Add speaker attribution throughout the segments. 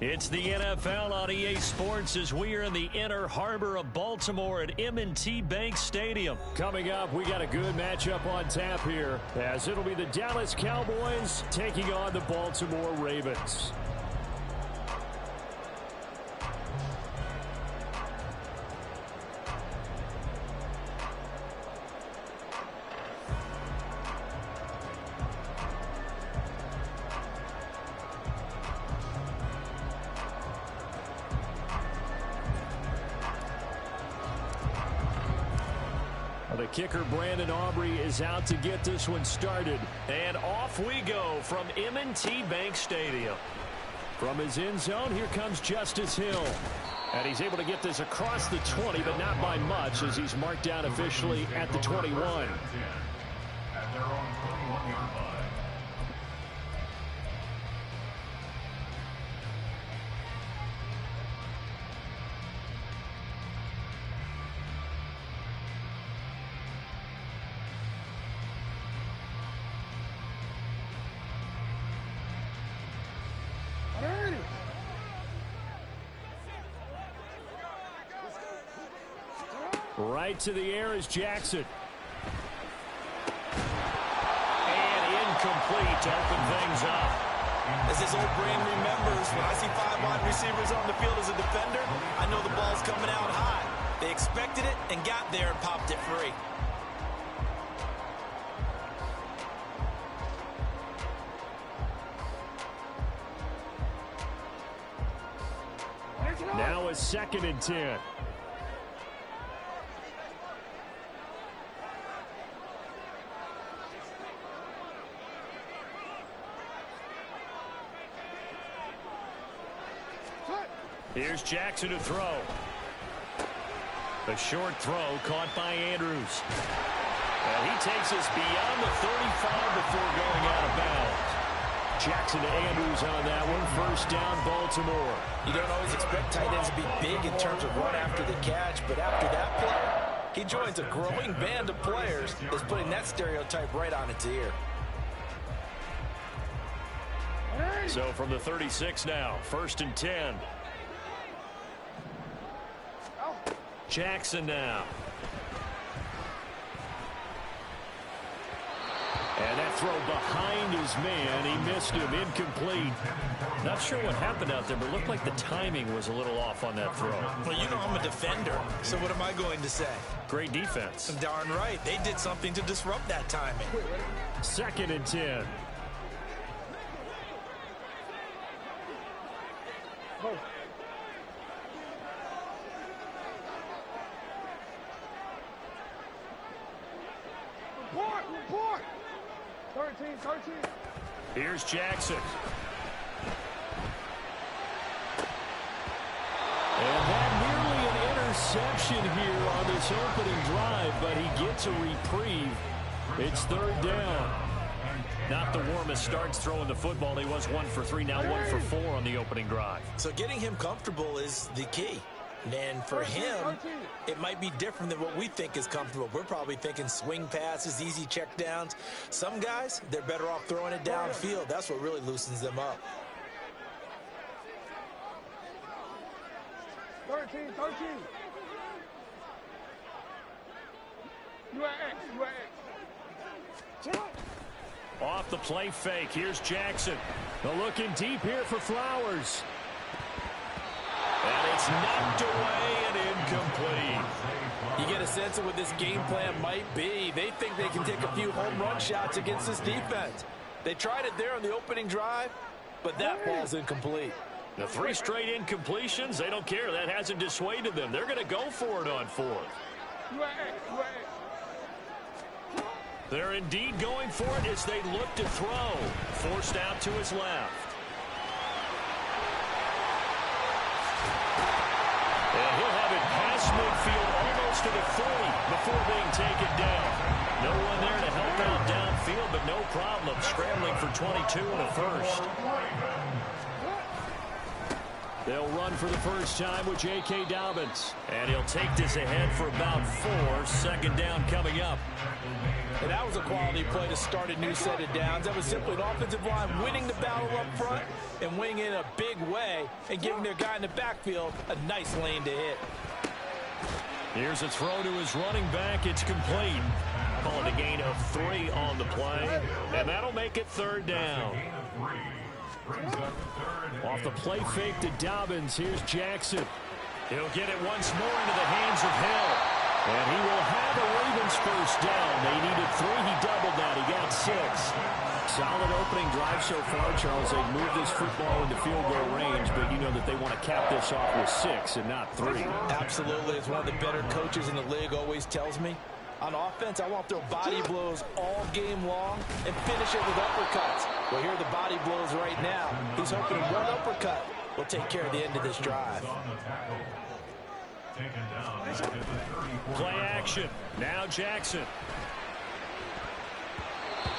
Speaker 1: It's the NFL on EA Sports as we are in the inner harbor of Baltimore at M&T Bank Stadium.
Speaker 2: Coming up, we got a good matchup on tap here, as it'll be the Dallas Cowboys taking on the Baltimore Ravens. The kicker, Brandon Aubrey, is out to get this one started.
Speaker 1: And off we go from M&T Bank Stadium.
Speaker 2: From his end zone, here comes Justice Hill. And he's able to get this across the 20, but not by much, as he's marked down officially at the 21.
Speaker 3: At their own 21-yard line.
Speaker 2: Right to the air is Jackson.
Speaker 1: And incomplete to open things up.
Speaker 4: As his old brain remembers, when I see 5 wide receivers on the field as a defender, I know the ball's coming out high. They expected it and got there and popped it free.
Speaker 2: Now a 2nd and 10.
Speaker 1: Here's Jackson to throw. The short throw caught by Andrews. And he takes us beyond the 35 before going out of bounds.
Speaker 2: Jackson to Andrews on that one. First down, Baltimore.
Speaker 4: You don't always expect tight ends to be big in terms of run after the catch, but after that play, he joins a growing band of players that's putting that stereotype right on its ear.
Speaker 1: So from the 36 now, 1st and 10. Jackson now.
Speaker 2: And that throw behind his man. He missed him. Incomplete.
Speaker 1: Not sure what happened out there, but it looked like the timing was a little off on that throw.
Speaker 4: Well, you know I'm a defender, so what am I going to say?
Speaker 1: Great defense.
Speaker 4: Darn right. They did something to disrupt that timing.
Speaker 2: 2nd and 10.
Speaker 5: Report! 13.
Speaker 1: Here's Jackson.
Speaker 2: And that nearly an interception here on this opening drive, but he gets a reprieve. It's 3rd down.
Speaker 1: Not the warmest starts throwing the football. He was 1 for 3, now 1 for 4 on the opening drive.
Speaker 4: So getting him comfortable is the key. And for him, it might be different than what we think is comfortable. We're probably thinking swing passes, easy check downs. Some guys, they're better off throwing it downfield. That's what really loosens them up.
Speaker 5: 13. You at X.
Speaker 1: Off the play fake. Here's Jackson.
Speaker 2: They're looking deep here for Flowers.
Speaker 1: And it's knocked away and incomplete.
Speaker 4: You get a sense of what this game plan might be. They think they can take a few home run shots against this defense. They tried it there on the opening drive, but that ball's incomplete.
Speaker 1: The 3 straight incompletions, they don't care. That hasn't dissuaded them. They're going to go for it on 4th. They're indeed going for it as they look to throw. Forced out to his left. And he'll have it past midfield almost to the 30 before being taken down. No one there to help out downfield, but no problem. Scrambling for 22 and a first.
Speaker 2: They'll run for the first time with J.K. Dobbins.
Speaker 1: And he'll take this ahead for about 4. Second down coming up.
Speaker 4: And that was a quality play to start a new set of downs. That was simply an offensive line winning the battle up front and winning it in a big way and giving their guy in the backfield a nice lane to hit.
Speaker 2: Here's a throw to his running back. It's complete.
Speaker 1: Calling a gain of 3 on the play. And that'll make it third down.
Speaker 2: Off the play fake to Dobbins. Here's Jackson.
Speaker 1: He'll get it once more into the hands of Hill.
Speaker 2: And he will have a Ravens first down. They needed 3. He doubled that. He got 6. Solid opening drive so far, Charles. They've moved this football into field goal range, but you know that they want to cap this off with 6 and not 3.
Speaker 4: Absolutely. It's one of the better coaches in the league always tells me. On offense, I want their body blows all game long and finish it with uppercuts. Well, here are the body blows right now. He's hoping one uppercut will take care of the end of this drive.
Speaker 2: Play action. Now Jackson.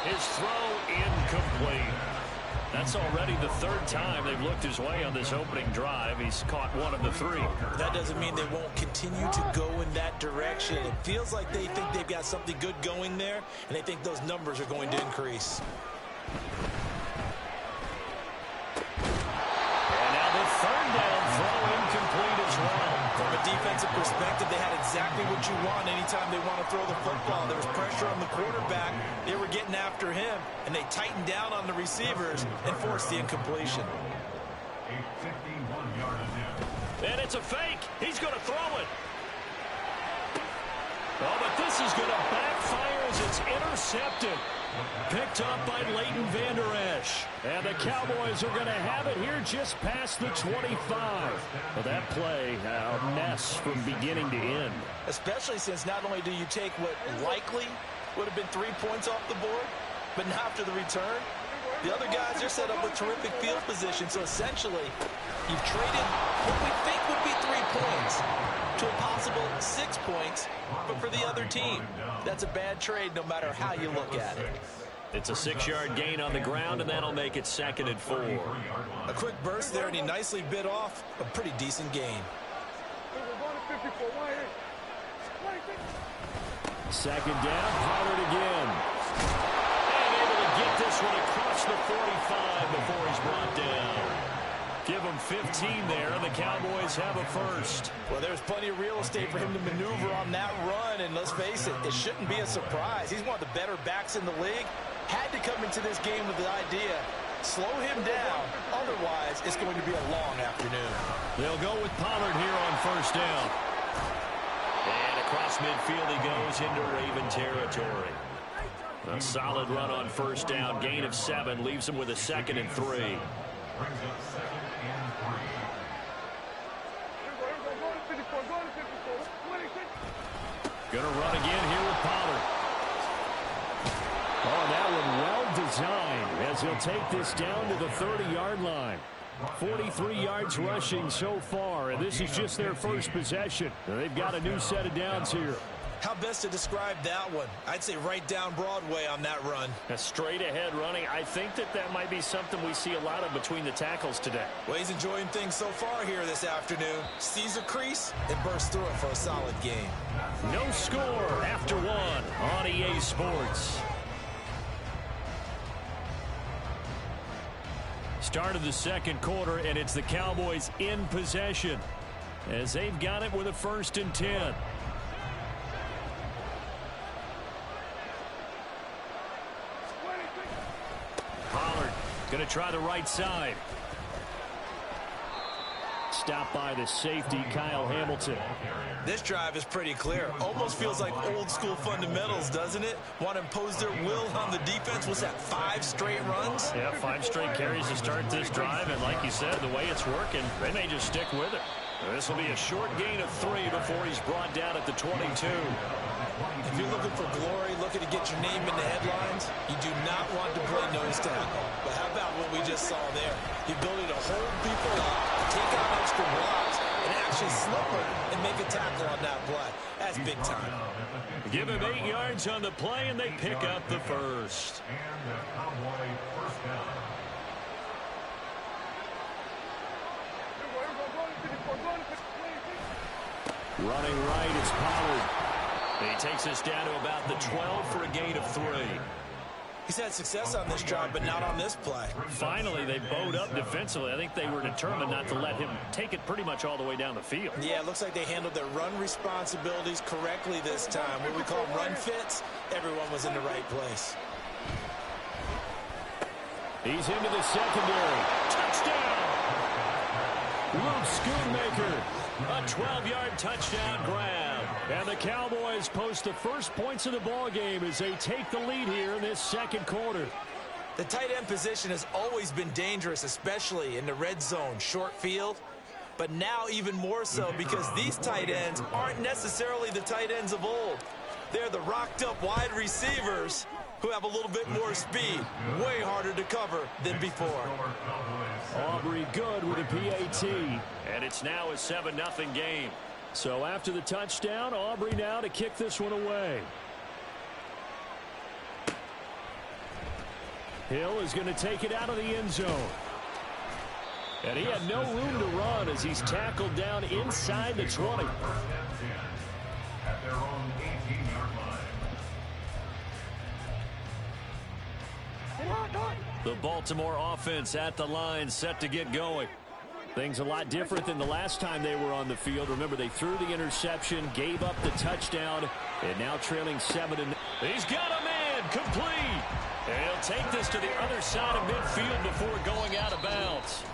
Speaker 1: His throw incomplete. That's already the 3rd time they've looked his way on this opening drive. He's caught 1 of the 3.
Speaker 4: That doesn't mean they won't continue to go in that direction. It feels like they think they've got something good going there, and they think those numbers are going to increase.
Speaker 1: And now the 3rd down throw incomplete as well.
Speaker 4: From a defensive perspective, they had exactly what you want anytime they want to throw the football. There was pressure on the quarterback. They were getting after him, and they tightened down on the receivers and forced the incompletion.
Speaker 1: And it's a fake. He's going to throw it. Oh, but this is going to backfire as it's intercepted. Picked up by Leighton Vander Esch.
Speaker 2: And the Cowboys are going to have it here just past the 25. Well, that play, a mess from beginning to end.
Speaker 4: Especially since not only do you take what likely would have been 3 points off the board, but now after the return, the other guys are set up with terrific field position. So essentially, you've traded what we think would be 3 points to a possible 6 points, but for the other team. That's a bad trade no matter how you look at it.
Speaker 1: It's a 6-yard gain on the ground, and that'll make it 2nd and 4.
Speaker 4: A quick burst there, and he nicely bit off a pretty decent gain.
Speaker 2: 2nd down, Pollard again.
Speaker 1: And able to get this one across the 45 before he's brought down. Give him 15 there, and the Cowboys have a first.
Speaker 4: Well, there's plenty of real estate for him to maneuver on that run, and let's face it, it shouldn't be a surprise. He's one of the better backs in the league. Had to come into this game with the idea, slow him down, otherwise it's going to be a long afternoon.
Speaker 1: They'll go with Pollard here on first down. And across midfield he goes into Raven territory. A solid run on first down, gain of 7, leaves him with a 2nd and 3.
Speaker 2: Going to run again here with Pollard. Oh, that one well designed as he'll take this down to the 30-yard line. 43 yards rushing so far, and this is just their first possession. They've got a new set of downs here.
Speaker 4: How best to describe that one? I'd say right down Broadway on that run.
Speaker 1: A straight ahead running. I think that might be something we see a lot of between the tackles today.
Speaker 4: Well, he's enjoying things so far here this afternoon. Sees a crease and bursts through it for a solid game.
Speaker 1: No score after 1 on EA Sports. Start of the 2nd quarter, and it's the Cowboys in possession as they've got it with a 1st and 10. Pollard going to try the right side.
Speaker 2: Stopped by the safety, Kyle Hamilton.
Speaker 4: This drive is pretty clear. Almost feels like old school fundamentals, doesn't it? Want to impose their will on the defense. What's that, 5 straight runs?
Speaker 1: Yeah, 5 straight carries to start this drive, and like you said, the way it's working, they may just stick with it. This will be a short gain of 3 before he's brought down at the 22.
Speaker 4: If you're looking for glory, looking to get your name in the headlines, you do not want to play nose tackle. But how about what we just saw there? The ability to hold people up, take out extra blocks, and actually slip them and make a tackle on that play. That's big time.
Speaker 1: Give him 8 yards on the play, and they pick up the first.
Speaker 3: And the Cowboy first down.
Speaker 2: Running right, it's Pollard.
Speaker 1: He takes us down to about the 12 for a gain of 3.
Speaker 4: He's had success on this drive, but not on this play.
Speaker 1: Finally, they bowed up defensively. I think they were determined not to let him take it pretty much all the way down the field.
Speaker 4: Yeah, it looks like they handled their run responsibilities correctly this time. What we call run fits, everyone was in the right place.
Speaker 2: He's into the secondary.
Speaker 1: Touchdown!
Speaker 2: Luke Schoonmaker.
Speaker 1: A 12-yard touchdown grab.
Speaker 2: And the Cowboys post the first points of the ball game as they take the lead here in this second quarter.
Speaker 4: The tight end position has always been dangerous, especially in the red zone, short field. But now even more so because these tight ends aren't necessarily the tight ends of old. They're the rocked-up wide receivers who have a little bit more speed. Way harder to cover than before.
Speaker 2: Aubrey good with a PAT.
Speaker 1: And it's now a 7-0 game.
Speaker 2: So after the touchdown, Aubrey now to kick this one away. Hill is going to take it out of the end zone. And he had no room to run as he's tackled down inside the 20.
Speaker 3: At their own 18-yard line.
Speaker 1: The Baltimore offense at the line, set to get going.
Speaker 2: Things a lot different than the last time they were on the field. Remember, they threw the interception, gave up the touchdown, and now trailing 7-0.
Speaker 1: He's got a man, complete. And he'll take this to the other side of midfield before going out of bounds.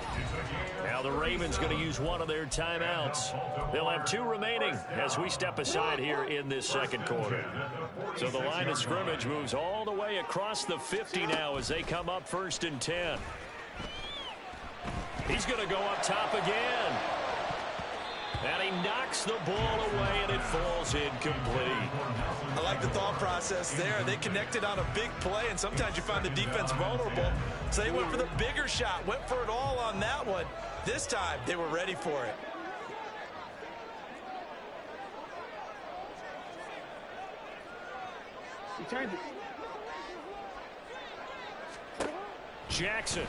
Speaker 1: Now the Ravens going to use one of their timeouts. They'll have 2 remaining as we step aside here in this second quarter. So the line of scrimmage moves all the way across the 50 now as they come up 1st and 10. He's going to go up top again. And he knocks the ball away, and it falls incomplete.
Speaker 4: I like the thought process there. They connected on a big play, and sometimes you find the defense vulnerable. So they went for the bigger shot, went for it all on that one. This time, they were ready for it.
Speaker 1: Jackson.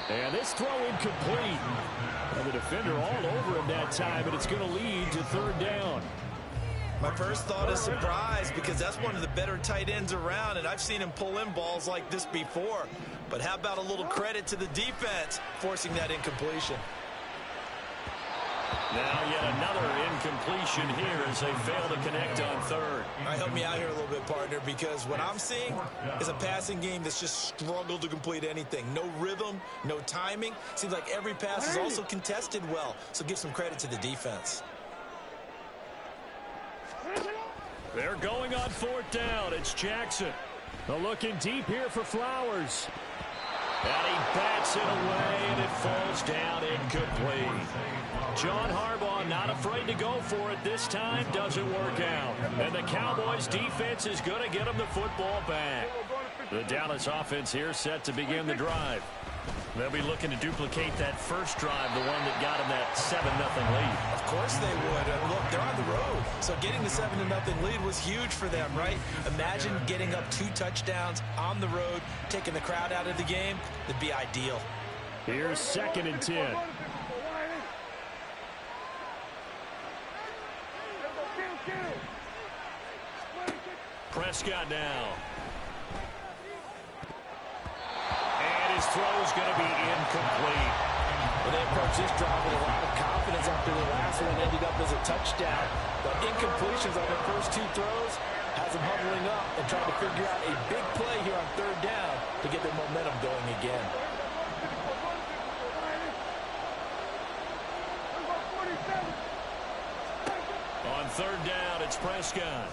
Speaker 2: And this throw incomplete. And the defender all over him that time, and it's going to lead to 3rd down.
Speaker 4: My first thought is surprise because that's one of the better tight ends around, and I've seen him pull in balls like this before. But how about a little credit to the defense forcing that incompletion?
Speaker 1: Now yet another incompletion here as they fail to connect on 3rd.
Speaker 4: All right, help me out here a little bit, partner, because what I'm seeing is a passing game that's just struggled to complete anything. No rhythm, no timing. Seems like every pass is also contested well, so give some credit to the defense.
Speaker 2: They're going on 4th down. It's Jackson. They're looking deep here for Flowers.
Speaker 1: And he bats it away, and it falls down incomplete.
Speaker 2: John Harbaugh not afraid to go for it this time. Doesn't work out. And the Cowboys defense is going to get them the football back.
Speaker 1: The Dallas offense here set to begin the drive. They'll be looking to duplicate that first drive, the one that got them that 7-0 lead.
Speaker 4: Of course they would. Look, they're on the road. So getting the 7-0 lead was huge for them, right? Imagine getting up 2 touchdowns on the road, taking the crowd out of the game. It'd be ideal.
Speaker 2: Here's 2nd and 10.
Speaker 1: Prescott now. And his throw's going to be incomplete.
Speaker 4: Well, they approached this drive with a lot of confidence after the last one ended up as a touchdown. But incompletions on their first 2 throws has them huddling up and trying to figure out a big play here on 3rd down to get their momentum going again.
Speaker 1: On 3rd down, it's Prescott.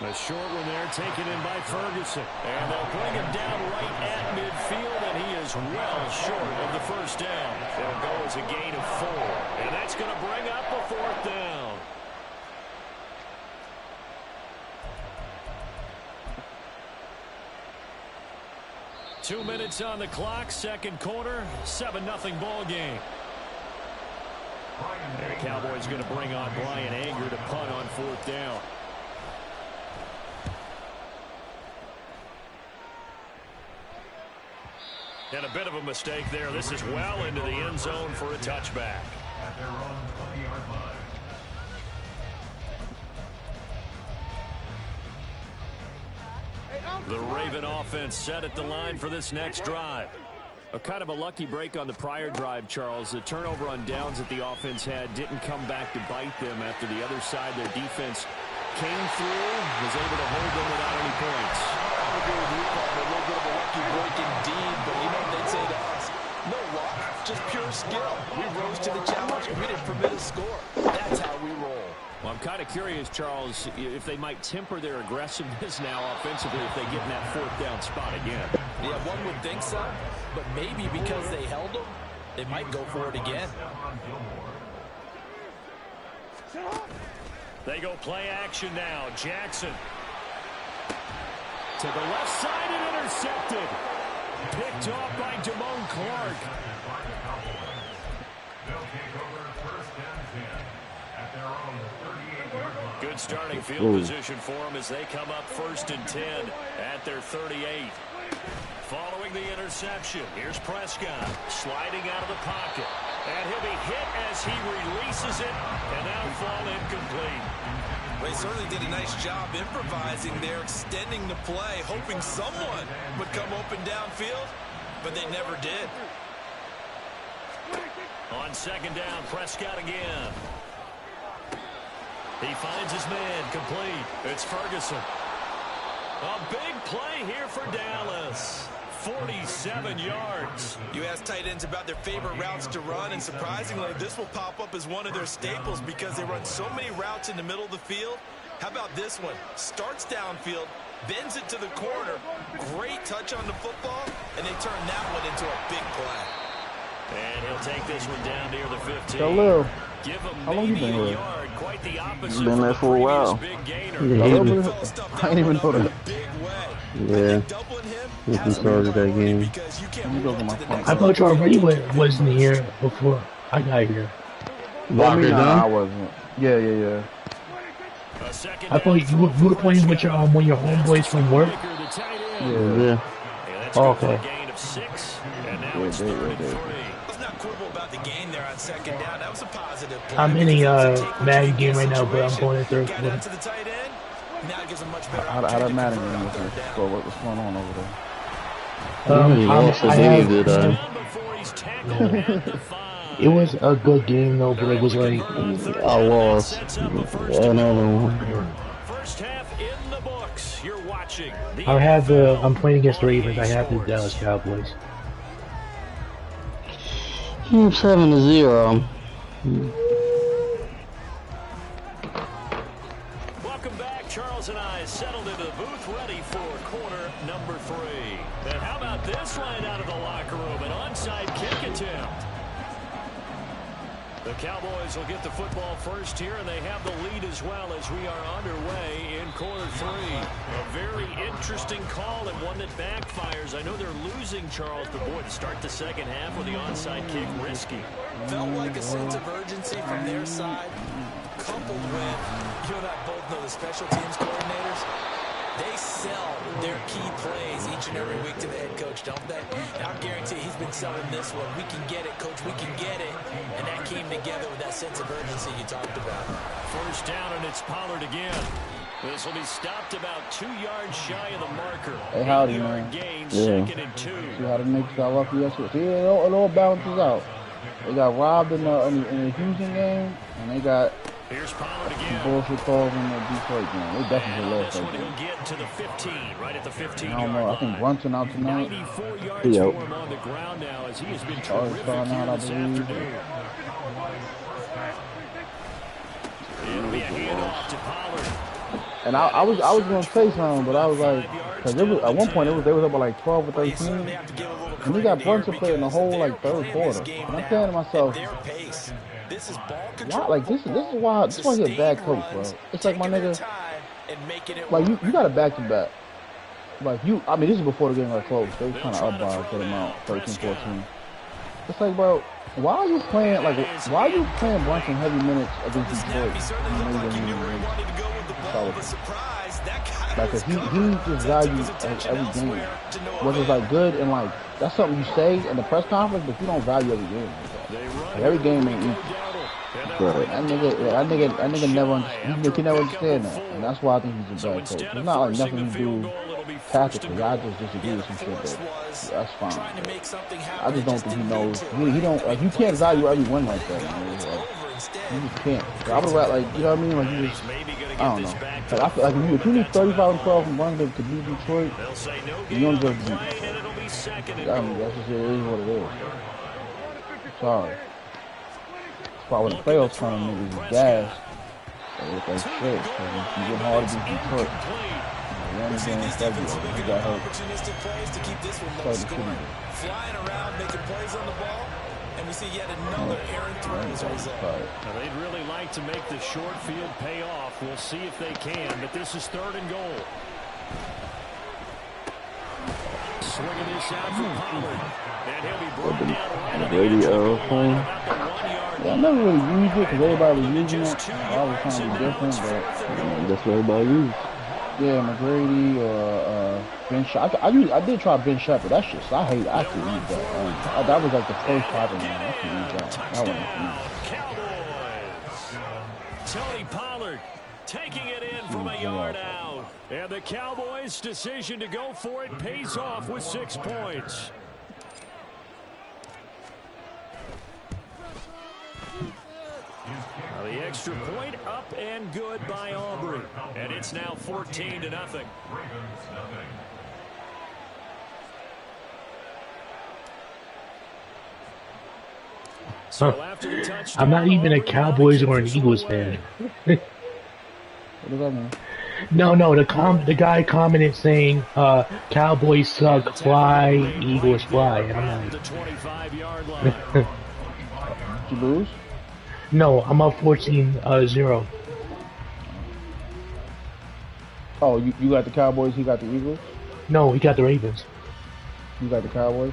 Speaker 2: A short one there taken in by Ferguson.
Speaker 1: And they'll bring him down right at midfield, and he is well short of the 1st down. It'll go as a gain of 4. And that's going to bring up a 4th down.
Speaker 2: Two minutes on the clock, second quarter, 7-0 ball game. And the Cowboys going to bring on Brian Anger to punt on 4th down.
Speaker 1: And a bit of a mistake there. This is well into the end zone for a touchback.
Speaker 3: At their own 20-yard line.
Speaker 1: The Raven offense set at the line for this next drive.
Speaker 2: A kind of a lucky break on the prior drive, Charles. The turnover on downs that the offense had didn't come back to bite them after the other side. Their defense came through, was able to hold them without any points.
Speaker 4: I would agree with you, Paul. A little bit of a lucky break indeed, but you know what they'd say to us? No luck, just pure skill. We rose to the challenge, and we didn't permit a score. That's how we roll.
Speaker 2: Well, I'm kind of curious, Charles, if they might temper their aggressiveness now offensively if they get in that fourth down spot again.
Speaker 4: Yeah, one would think so, but maybe because they held them, they might go for it again.
Speaker 1: They go play action now. Jackson.
Speaker 2: To the left side and intercepted. Picked off by Damone Clark.
Speaker 3: They'll take over first and 10 at their own 38-yard line.
Speaker 1: Good starting field position for them as they come up first and 10 at their 38. Following the interception, here's Prescott sliding out of the pocket. And he'll be hit as he releases it, and that'll fall incomplete.
Speaker 4: They certainly did a nice job improvising there, extending the play, hoping someone would come open downfield, but they never did.
Speaker 1: On second down, Prescott again. He finds his man, complete. It's Ferguson. A big play here for Dallas. 47 yards.
Speaker 4: You ask tight ends about their favorite routes to run, and surprisingly, this will pop up as one of their staples because they run so many routes in the middle of the field. How about this one? Starts downfield, bends it to the corner. Great touch on the football, and they turn that one into a big play.
Speaker 1: And he'll take this one down near the 15.
Speaker 6: Hello.
Speaker 1: Give him
Speaker 6: How long you been
Speaker 1: maybe a
Speaker 6: here?
Speaker 1: yard. Quite the opposite
Speaker 6: Been there for a while.
Speaker 1: big gainer.
Speaker 6: I didn't even know that.
Speaker 7: Yeah. Looking forward to that game.
Speaker 6: Let me go get my phone.
Speaker 8: I thought you already wasn't here before I got here.
Speaker 7: Locker
Speaker 6: Nah, I
Speaker 7: down?
Speaker 6: wasn't. Yeah.
Speaker 1: A second
Speaker 8: I thought you were playing with your one of your homeboys from work.
Speaker 6: Yeah.
Speaker 7: Yeah.
Speaker 1: That's
Speaker 8: Oh,
Speaker 1: good for a
Speaker 8: okay.
Speaker 1: gain of 6. And now
Speaker 6: Yeah,
Speaker 1: it's
Speaker 6: they-
Speaker 1: 3rd and
Speaker 6: they-
Speaker 1: 3.
Speaker 4: Let's not quibble about the gain there on second down. That was a positive play.
Speaker 8: I'm in a
Speaker 4: Take what
Speaker 8: Madden
Speaker 4: you
Speaker 8: game
Speaker 4: get
Speaker 8: right now, but I'm
Speaker 4: situation.
Speaker 8: going in third
Speaker 4: Got
Speaker 8: quarter.
Speaker 4: out to the tight end. Now it gives a much better
Speaker 6: How that
Speaker 4: opportunity to
Speaker 6: Madden
Speaker 4: convert
Speaker 6: game
Speaker 4: on
Speaker 6: with
Speaker 4: third
Speaker 6: you?
Speaker 4: down.
Speaker 6: So what's going on over there?
Speaker 7: I believe that
Speaker 1: Down before he's tackled at the 5.
Speaker 8: It was a good game though, but it was like
Speaker 7: I lost another one.
Speaker 1: First half in the books. You're watching.
Speaker 8: I have the I'm playing against the Ravens. I have the Dallas Cowboys.
Speaker 7: I'm 7-0.
Speaker 1: Welcome back. Charles and I settled into the booth, ready for quarter number 3. And how about this line out of the locker room? An onside kick attempt. The Cowboys will get the football first here, and they have the lead as well as we are underway in quarter 3. A very interesting call and one that backfires. I know they're losing, Charles, but boy, to start the second half with the onside kick, risky.
Speaker 4: Felt like a sense of urgency from their side, coupled with, you and I both know the special teams coordinators, they sell their key plays each and every week to the head coach, don't they? And I guarantee he's been selling this one. We can get it, coach, we can get it. And that came together with that sense of urgency you talked about.
Speaker 1: First down, and it's Pollard again. This will be stopped about 2 yards shy of the marker.
Speaker 6: Hey, howdy,
Speaker 1: 8-yard
Speaker 6: man.
Speaker 1: gain,
Speaker 7: Yeah.
Speaker 1: 2nd and 2.
Speaker 6: See how the Knicks got lucky yesterday? See, it all balances out. They got robbed in the Houston game, and they got
Speaker 1: Here's Pollard again.
Speaker 6: bullshit calls in the Detroit game. They
Speaker 1: And
Speaker 6: definitely
Speaker 1: on
Speaker 6: lost
Speaker 1: this
Speaker 6: that
Speaker 1: one,
Speaker 6: game.
Speaker 1: he'll get to the 15, right at the 15-yard
Speaker 6: I don't know. I think
Speaker 1: line.
Speaker 6: Brunson out tonight.
Speaker 1: 94 yards
Speaker 7: Yep.
Speaker 1: for him on the ground now as he has been
Speaker 6: Charles
Speaker 1: terrific
Speaker 6: Brown
Speaker 1: here
Speaker 6: out, I
Speaker 1: this
Speaker 6: believe.
Speaker 1: afternoon. It'll be a handoff to Pollard.
Speaker 6: And I was gonna say something, but I was like, because at one point they was up by like 12 or 13, and we got Brunson playing the whole like third quarter. And I'm saying to myself,
Speaker 4: This is ball
Speaker 6: why?
Speaker 4: control.
Speaker 6: Like this is why he's a bad coach, bro. It's like my nigga, like you got a back to back. Like I mean, this is before the game got closed. They was kind of up by a good amount, 13-14. It's like, bro, why are you playing Brunson heavy minutes against Detroit? Like, cause he just values every game, whether it's like good and like that's something you say in the press conference, but you don't value every game like that. Like, every game ain't equal.
Speaker 7: Right.
Speaker 6: That nigga never, he can never understand that, and that's why I think he's a bad coach. It's not like nothing he do tactically. I just disagree with some shit, but that's fine. But I just don't think he knows. He don't like. You can't value every win like that, man. Like, you just can't. I would rather, like, you know what I mean? Like, you just, I don't know. Like, I feel like if you need 35-12 from one to beat Detroit, you don't just beat. I mean, that's just, it is what it is. Sorry. That's why when the playoffs come, niggas is gas. They look like shit. So you get hard to beat Detroit. One game in February, he got hurt.
Speaker 4: Flying around, making plays on the ball. And we see yet another errant throw as a result.
Speaker 2: Now, they'd really like to make the short field pay off. We'll see if they can, but this is 3rd and goal. Swinging this out for Pollard. And he'll be brought down right on the
Speaker 7: radio phone.
Speaker 6: Yeah, I never really used it because everybody was using it. I was trying to be different, but
Speaker 7: that's what everybody uses.
Speaker 6: Yeah, McGrady or Ben Shepard. I did try Ben Shepard. That shit, so I could use that. That was like the first popping one. I could use that. That one.
Speaker 2: Cowboys. Tony Pollard taking it in from a yard out. And the Cowboys' decision to go for it pays off with 6 points. Now the extra point up and good by Aubrey. And it's now 14-0. So after the touchdown,
Speaker 8: I'm not even a Cowboys or an Eagles fan.
Speaker 6: What does that mean?
Speaker 8: No, the guy commented saying, Cowboys suck, fly, Eagles fly. And I'm like,
Speaker 2: the 25-yard line.
Speaker 6: Did you lose?
Speaker 8: No, I'm up 14-0.
Speaker 6: Oh, you got the Cowboys, he got the Eagles?
Speaker 8: No, he got the Ravens.
Speaker 6: You got the Cowboys?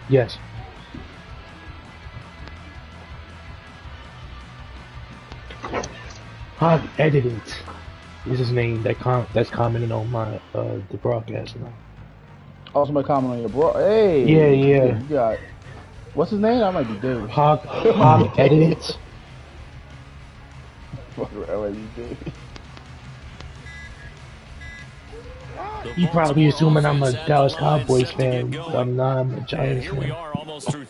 Speaker 8: Yes. Hog Edited is his name that's commenting on my the broadcast now.
Speaker 6: Oh, somebody comment on your bro. Hey!
Speaker 8: Yeah.
Speaker 6: You got, what's his name? I might be David.
Speaker 8: Hog Edited. You probably assuming I'm a Dallas Cowboys fan, but I'm not. I'm a Giants fan.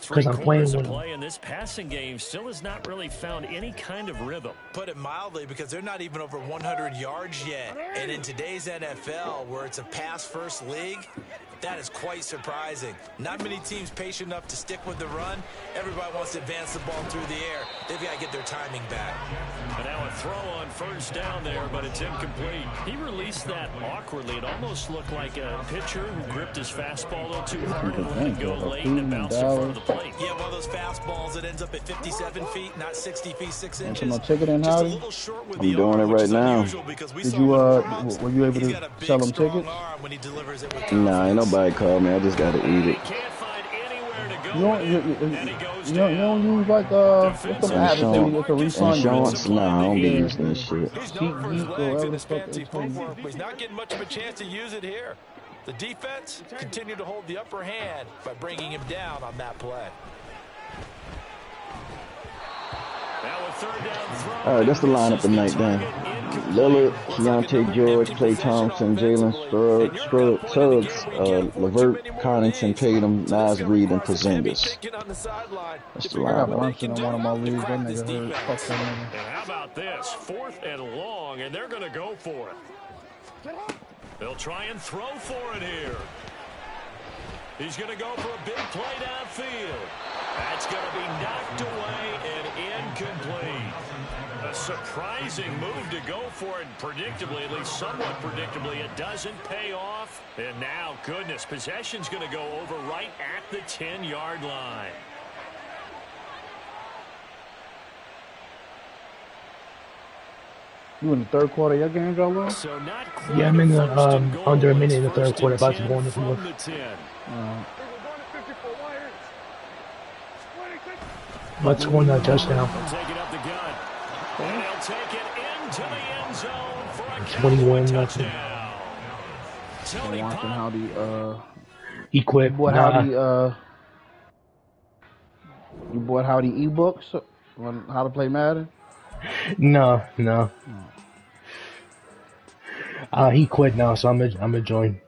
Speaker 8: Because I'm playing with them.
Speaker 2: And this passing game still has not really found any kind of rhythm.
Speaker 4: Put it mildly, because they're not even over 100 yards yet. And in today's NFL, where it's a pass-first league, that is quite surprising. Not many teams patient enough to stick with the run. Everybody wants to advance the ball through the air. They've got to get their timing back.
Speaker 2: And now a throw on first down there, but it's incomplete. He released that awkwardly. It almost looked like a pitcher who gripped his fastball a little too hard and let it go late and bounced in front of the plate.
Speaker 4: Yeah, one of those fastballs that ends up at 57 feet, not 60 feet, 6 inches.
Speaker 6: And ticket in, Howdy?
Speaker 7: I'm doing it right now.
Speaker 6: Did you, were you able to sell them tickets?
Speaker 7: Nah, ain't nobody called me. I just gotta eat it.
Speaker 6: You don't use like what's the app that it's a refund?
Speaker 7: Insurance? Nah, I don't be using this shit.
Speaker 4: He's not getting much of a chance to use it here. The defense continued to hold the upper hand by bringing him down on that play.
Speaker 7: All right, that's the lineup tonight, then. Lillard, Keontae George, Klay Thompson, Jalen Suggs, Levert, Connaughton, Tatum, Nas Reed, and Porzingis. That's the lineup.
Speaker 2: And how about this? 4th and long, and they're going to go for it. They'll try and throw for it here. He's going to go for a big play downfield. That's going to be knocked away and incomplete. A surprising move to go for it, predictably, at least somewhat predictably. It doesn't pay off. And now, goodness, possession's going to go over right at the 10-yard line.
Speaker 6: You in the third quarter of your game, Joe?
Speaker 2: So
Speaker 8: yeah, I'm in the under a minute in the third quarter, about to go in the fourth. Let's go on that touchdown.
Speaker 2: 21-0.
Speaker 6: I'm watching how
Speaker 8: He quit.
Speaker 6: Boy, you bought Howdy ebooks on how to play Madden?
Speaker 8: No. He quit now, so I'm gonna join.